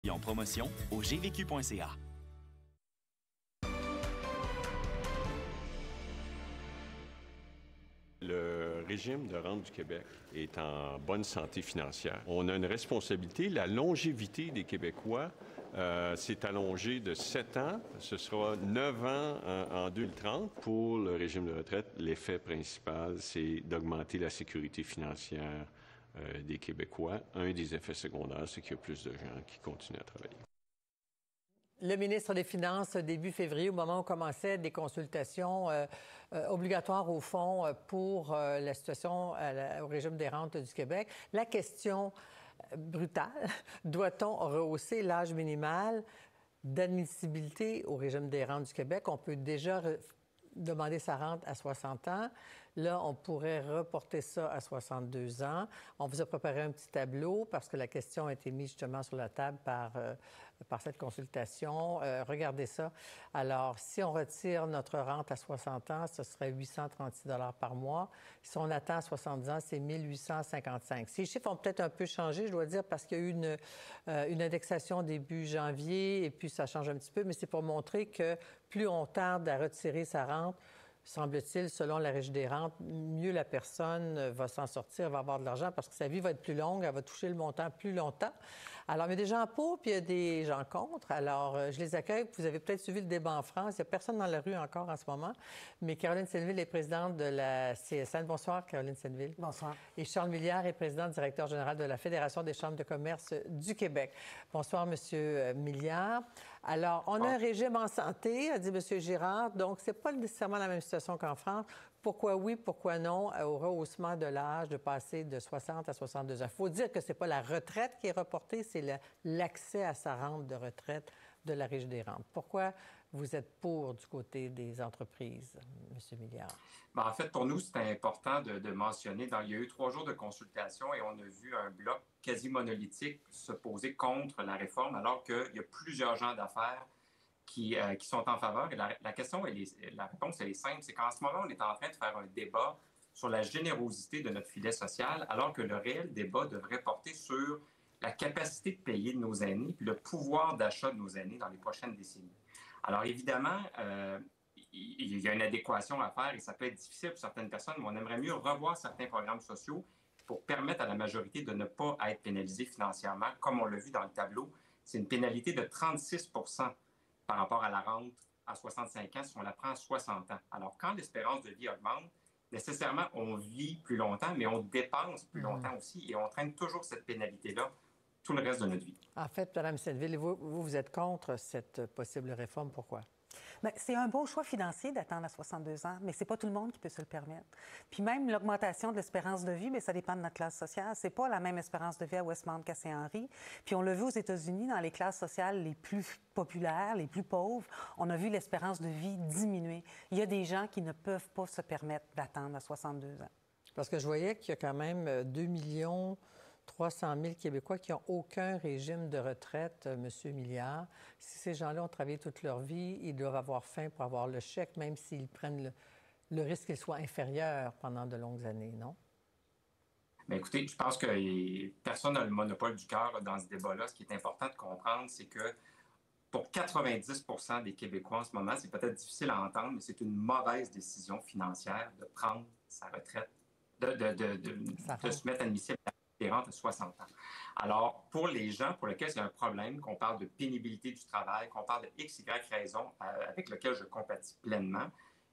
En promotion au gvq.ca. Le régime de rente du Québec est en bonne santé financière. On a une responsabilité. La longévité des Québécois s'est allongée de 7 ans. Ce sera 9 ans en 2030. Pour le régime de retraite, l'effet principal, c'est d'augmenter la sécurité financière des Québécois. Un des effets secondaires, c'est qu'il y a plus de gens qui continuent à travailler. Le ministre des Finances, début février, au moment où commençaient des consultations obligatoires au fond pour la situation au régime des rentes du Québec, la question brutale, doit-on rehausser l'âge minimal d'admissibilité au régime des rentes du Québec? On peut déjà demander sa rente à 60 ans. Là, on pourrait reporter ça à 62 ans. On vous a préparé un petit tableau parce que la question a été mise justement sur la table par cette consultation. Regardez ça. Alors, si on retire notre rente à 60 ans, ce serait 836 $ par mois. Si on attend à 70 ans, c'est 1855. Ces chiffres ont peut-être un peu changé, je dois dire, parce qu'il y a eu une indexation début janvier et puis ça change un petit peu, mais c'est pour montrer que plus on tarde à retirer sa rente, semble-t-il, selon la Régie des rentes, mieux la personne va s'en sortir, va avoir de l'argent parce que sa vie va être plus longue, elle va toucher le montant plus longtemps. Alors, il y a des gens pour, puis il y a des gens contre. Alors, je les accueille. Vous avez peut-être suivi le débat en France. Il n'y a personne dans la rue encore en ce moment. Mais Caroline Senneville est présidente de la CSN. Bonsoir, Caroline Senneville. Bonsoir. Et Charles Milliard est président directeur général de la Fédération des chambres de commerce du Québec. Bonsoir, Monsieur Milliard. Alors, on a un régime en santé, a dit M. Girard, donc c'est pas nécessairement la même situation qu'en France. Pourquoi oui, pourquoi non au rehaussement de l'âge de passer de 60 à 62 ans? Il faut dire que c'est pas la retraite qui est reportée, c'est l'accès à sa rente de retraite de la Régie des rentes. Pourquoi vous êtes pour du côté des entreprises, M. Milliard? Bien, en fait, pour nous, c'est important de mentionner, il y a eu 3 jours de consultation et on a vu un bloc quasi monolithique se poser contre la réforme, alors qu'il y a plusieurs gens d'affaires qui sont en faveur. Et la question, la réponse, elle est simple, c'est qu'en ce moment, on est en train de faire un débat sur la générosité de notre filet social, alors que le réel débat devrait porter sur la capacité de payer de nos aînés puis le pouvoir d'achat de nos aînés dans les prochaines décennies. Alors, évidemment, il y a une adéquation à faire et ça peut être difficile pour certaines personnes, mais on aimerait mieux revoir certains programmes sociaux pour permettre à la majorité de ne pas être pénalisée financièrement. Comme on l'a vu dans le tableau, c'est une pénalité de 36 % par rapport à la rente à 65 ans si on la prend à 60 ans. Alors, quand l'espérance de vie augmente, nécessairement, on vit plus longtemps, mais on dépense plus longtemps aussi et on traîne toujours cette pénalité-là tout le reste de notre vie. En fait, Mme Senneville, vous êtes contre cette possible réforme. Pourquoi? Bien, c'est un beau choix financier d'attendre à 62 ans, mais c'est pas tout le monde qui peut se le permettre. Puis même l'augmentation de l'espérance de vie, bien, ça dépend de notre classe sociale. C'est pas la même espérance de vie à Westmount qu'à Saint-Henri. Puis on l'a vu aux États-Unis, dans les classes sociales les plus populaires, les plus pauvres, on a vu l'espérance de vie diminuer. Il y a des gens qui ne peuvent pas se permettre d'attendre à 62 ans. Parce que je voyais qu'il y a quand même 2 300 000 Québécois qui n'ont aucun régime de retraite, M. Milliard. Si ces gens-là ont travaillé toute leur vie, ils doivent avoir faim pour avoir le chèque, même s'ils prennent le risque qu'il soit inférieur pendant de longues années, non? Bien, écoutez, je pense que personne n'a le monopole du cœur dans ce débat-là. Ce qui est important de comprendre, c'est que pour 90 % des Québécois en ce moment, c'est peut-être difficile à entendre, mais c'est une mauvaise décision financière de prendre sa retraite, de se mettre admissible à des rentes à 60 ans. Alors, pour les gens pour lesquels c'est un problème, qu'on parle de pénibilité du travail, qu'on parle de X, Y raison avec lequel je compatis pleinement,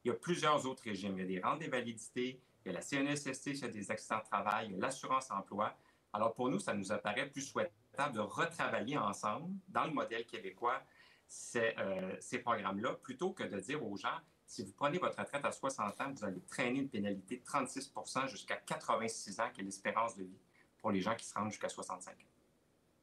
il y a plusieurs autres régimes. Il y a des rentes d'invalidité, il y a la CNESST, il y a des accidents de travail, il y a l'assurance-emploi. Alors, pour nous, ça nous apparaît plus souhaitable de retravailler ensemble, dans le modèle québécois, ces programmes-là, plutôt que de dire aux gens, si vous prenez votre retraite à 60 ans, vous allez traîner une pénalité de 36 % jusqu'à 86 ans, qui est l'espérance de vie pour les gens qui se rendent jusqu'à 65 ans.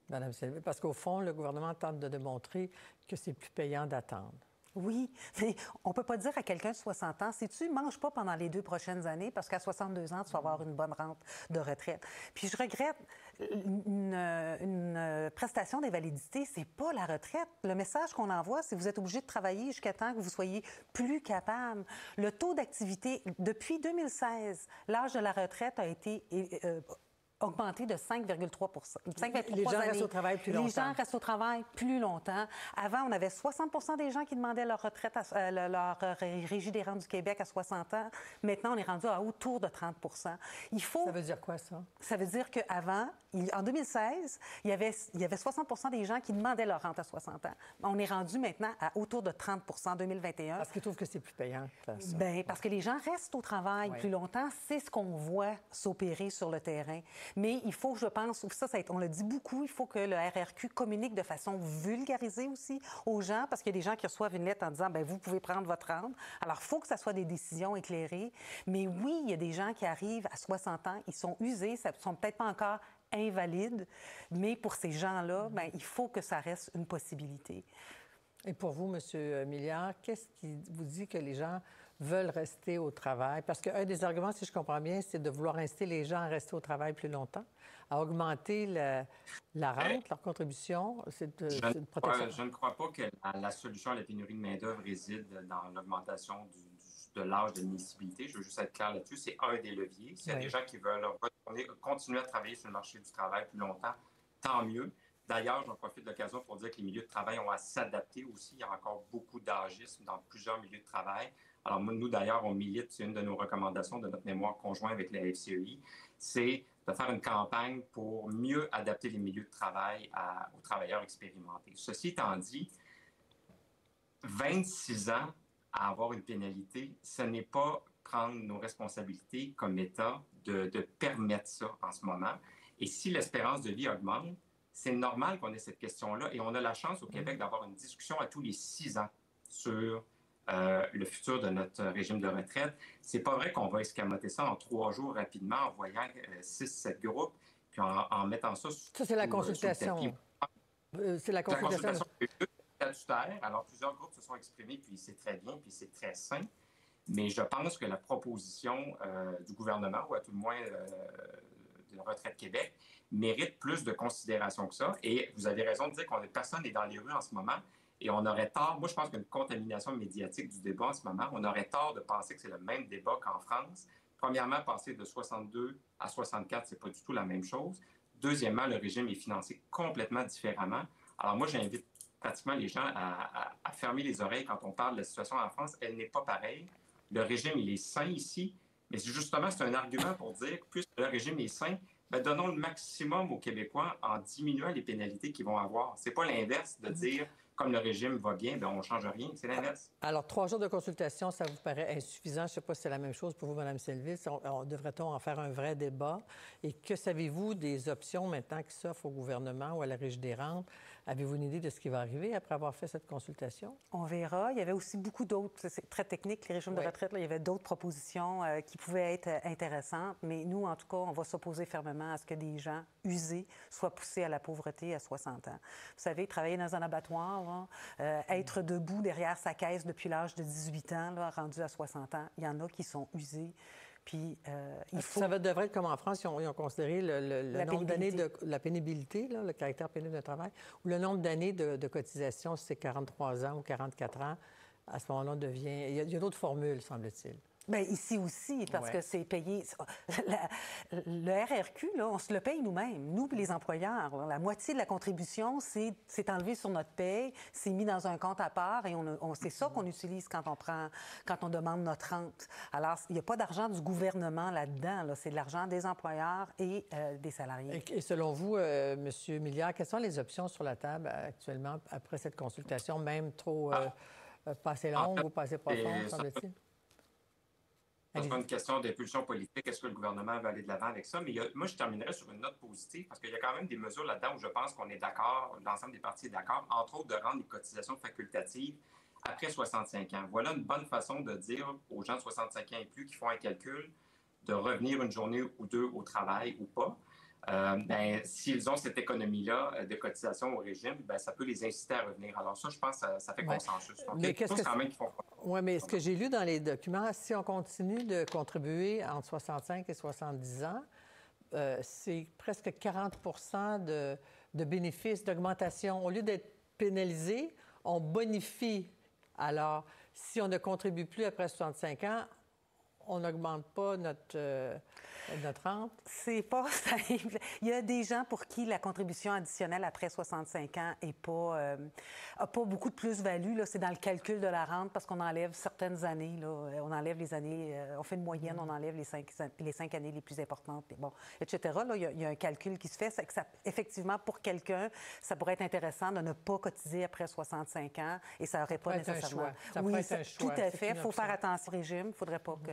Madame Senneville, parce qu'au fond, le gouvernement tente de démontrer que c'est plus payant d'attendre. Oui, mais on ne peut pas dire à quelqu'un de 60 ans, si tu ne manges pas pendant les 2 prochaines années, parce qu'à 62 ans, tu vas avoir une bonne rente de retraite. Puis je regrette, une prestation d'invalidité, c'est pas la retraite. Le message qu'on envoie, c'est que vous êtes obligé de travailler jusqu'à temps que vous soyez plus capable. Le taux d'activité, depuis 2016, l'âge de la retraite a été augmenté de 5,3 Les gens restent au travail plus longtemps. Les gens restent au travail plus longtemps. Avant, on avait 60 des gens qui demandaient leur retraite, leur Régie des rentes du Québec à 60 ans. Maintenant, on est rendu à autour de 30 Ça veut dire quoi, ça? Ça veut dire qu'avant, en 2016, il y avait 60 des gens qui demandaient leur rente à 60 ans. On est rendu maintenant à autour de 30 en 2021. Parce qu'ils trouvent que c'est plus payant de faire ça. Bien, parce que les gens restent au travail plus longtemps. C'est ce qu'on voit s'opérer sur le terrain. Mais il faut, je pense, on le dit beaucoup, il faut que le RRQ communique de façon vulgarisée aussi aux gens, parce qu'il y a des gens qui reçoivent une lettre en disant, bien, vous pouvez prendre votre rente. Alors, il faut que ça soit des décisions éclairées. Mais oui, il y a des gens qui arrivent à 60 ans, ils sont usés, ils ne sont peut-être pas encore invalides, mais pour ces gens-là, bien, il faut que ça reste une possibilité. Et pour vous, M. Milliard, qu'est-ce qui vous dit que les gens veulent rester au travail? Parce qu'un des arguments, si je comprends bien, c'est de vouloir inciter les gens à rester au travail plus longtemps, à augmenter la rente, leur contribution. C'est une protection. Je ne crois pas que la solution à la pénurie de main-d'œuvre réside dans l'augmentation de l'âge d'admissibilité. Je veux juste être clair là-dessus. C'est un des leviers. S'il y a des gens qui veulent continuer à travailler sur le marché du travail plus longtemps, tant mieux. D'ailleurs, j'en profite de l'occasion pour dire que les milieux de travail ont à s'adapter aussi. Il y a encore beaucoup d'âgisme dans plusieurs milieux de travail. Alors, nous, d'ailleurs, on milite, c'est une de nos recommandations de notre mémoire conjoint avec la FCEI, c'est de faire une campagne pour mieux adapter les milieux de travail aux travailleurs expérimentés. Ceci étant dit, 26 ans à avoir une pénalité, ce n'est pas prendre nos responsabilités comme État de permettre ça en ce moment. Et si l'espérance de vie augmente, c'est normal qu'on ait cette question-là. Et on a la chance au Québec d'avoir une discussion à tous les 6 ans sur le futur de notre régime de retraite. C'est pas vrai qu'on va escamoter ça en 3 jours rapidement en voyant 6-7 groupes, puis en mettant ça sur ça, c'est la consultation. C'est la consultation statutaire. Alors, plusieurs groupes se sont exprimés, puis c'est très bien, puis c'est très sain. Mais je pense que la proposition du gouvernement, ou à tout le moins de la Retraite Québec, mérite plus de considération que ça. Et vous avez raison de dire qu'on personne n'est dans les rues en ce moment. Et on aurait tort, moi je pense qu'une contamination médiatique du débat en ce moment, on aurait tort de penser que c'est le même débat qu'en France. Premièrement, passer de 62 à 64, c'est pas du tout la même chose. Deuxièmement, le régime est financé complètement différemment. Alors moi, j'invite pratiquement les gens à fermer les oreilles quand on parle de la situation en France. Elle n'est pas pareille. Le régime, il est sain ici. Mais justement, c'est un argument pour dire que puisque le régime est sain, bien, donnons le maximum aux Québécois en diminuant les pénalités qu'ils vont avoir. C'est pas l'inverse de dire comme le régime va bien, bien, on ne change rien. C'est l'inverse. Alors, 3 jours de consultation, ça vous paraît insuffisant? Je ne sais pas si c'est la même chose pour vous, Mme Selvis. Devrait-on en faire un vrai débat? Et que savez-vous des options maintenant qui s'offrent au gouvernement ou à la Régie des rentes? Avez-vous une idée de ce qui va arriver après avoir fait cette consultation? On verra. Il y avait aussi beaucoup d'autres, c'est très technique, les régimes de retraite. Là, il y avait d'autres propositions qui pouvaient être intéressantes. Mais nous, en tout cas, on va s'opposer fermement à ce que des gens usés soient poussés à la pauvreté à 60 ans. Vous savez, travailler dans un abattoir, là, être debout derrière sa caisse depuis l'âge de 18 ans, là, rendu à 60 ans, il y en a qui sont usés. Puis, Ça devrait être comme en France, ils ont considéré le nombre d'années de la pénibilité, là, le caractère pénible de travail, ou le nombre d'années de cotisation, si c'est 43 ans ou 44 ans, à ce moment-là, devient... Il y a d'autres formules, semble-t-il. Bien, ici aussi, parce que c'est payé... Le RRQ, là, on se le paye nous-mêmes, nous les employeurs. La moitié de la contribution, c'est enlevé sur notre paye, c'est mis dans un compte à part et c'est ça qu'on utilise quand on demande notre rente. Alors, il n'y a pas d'argent du gouvernement là-dedans, là. C'est de l'argent des employeurs et des salariés. Et selon vous, M. Milliard, quelles sont les options sur la table actuellement après cette consultation, même trop pas assez longue ou pas assez profonde, semble-t-il? C'est pas une question d'impulsion politique. Est-ce que le gouvernement va aller de l'avant avec ça? Mais moi, je terminerai sur une note positive parce qu'il y a quand même des mesures là-dedans où je pense qu'on est d'accord, l'ensemble des partis est d'accord, entre autres de rendre les cotisations facultatives après 65 ans. Voilà une bonne façon de dire aux gens de 65 ans et plus qui font un calcul de revenir une journée ou deux au travail ou pas. S'ils ont cette économie-là de cotisation au régime, bien, ça peut les inciter à revenir. Alors ça, je pense que ça fait consensus. Donc, mais qu'est-ce que quand même qu'ils font... Oui, mais ce que j'ai lu dans les documents, si on continue de contribuer entre 65 et 70 ans, c'est presque 40 de bénéfices, d'augmentation. Au lieu d'être pénalisé, on bonifie. Alors, si on ne contribue plus après 65 ans, on n'augmente pas notre rente? C'est pas simple. Il y a des gens pour qui la contribution additionnelle après 65 ans n'a pas beaucoup de plus-value. C'est dans le calcul de la rente parce qu'on enlève certaines années. Là. On enlève les années, on fait une moyenne, on enlève les 5 années les plus importantes, bon, etc. Là, il y a un calcul qui se fait. C'est que effectivement, pour quelqu'un, ça pourrait être intéressant de ne pas cotiser après 65 ans et ça n'aurait pas nécessairement... Ça pourrait être un choix. Tout à fait. Il faut faire attention au régime. Il ne faudrait pas que...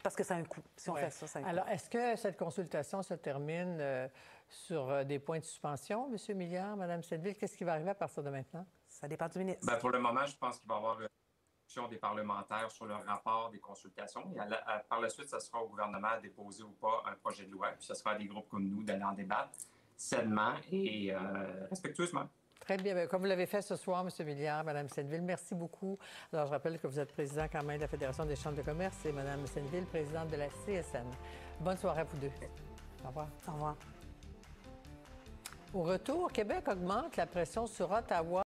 Parce que c'est un coût. Si on fait ça, c'est un coût. Alors, est-ce que cette consultation se termine sur des points de suspension, M. Milliard, Mme Setteville? Qu'est-ce qui va arriver à partir de maintenant? Ça dépend du ministre. Bien, pour le moment, je pense qu'il va y avoir une discussion des parlementaires sur le rapport des consultations. Et par la suite, ce sera au gouvernement à déposer ou pas un projet de loi. Puis ce sera à des groupes comme nous d'aller en débattre sainement et respectueusement. Très bien. Bien, comme vous l'avez fait ce soir, M. Milliard, Mme Setteville, merci beaucoup. Alors, je rappelle que vous êtes président quand même de la Fédération des chambres de commerce et Mme Setteville, présidente de la CSN. Bonne soirée à vous deux. Au revoir. Au revoir. Au retour, Québec augmente la pression sur Ottawa.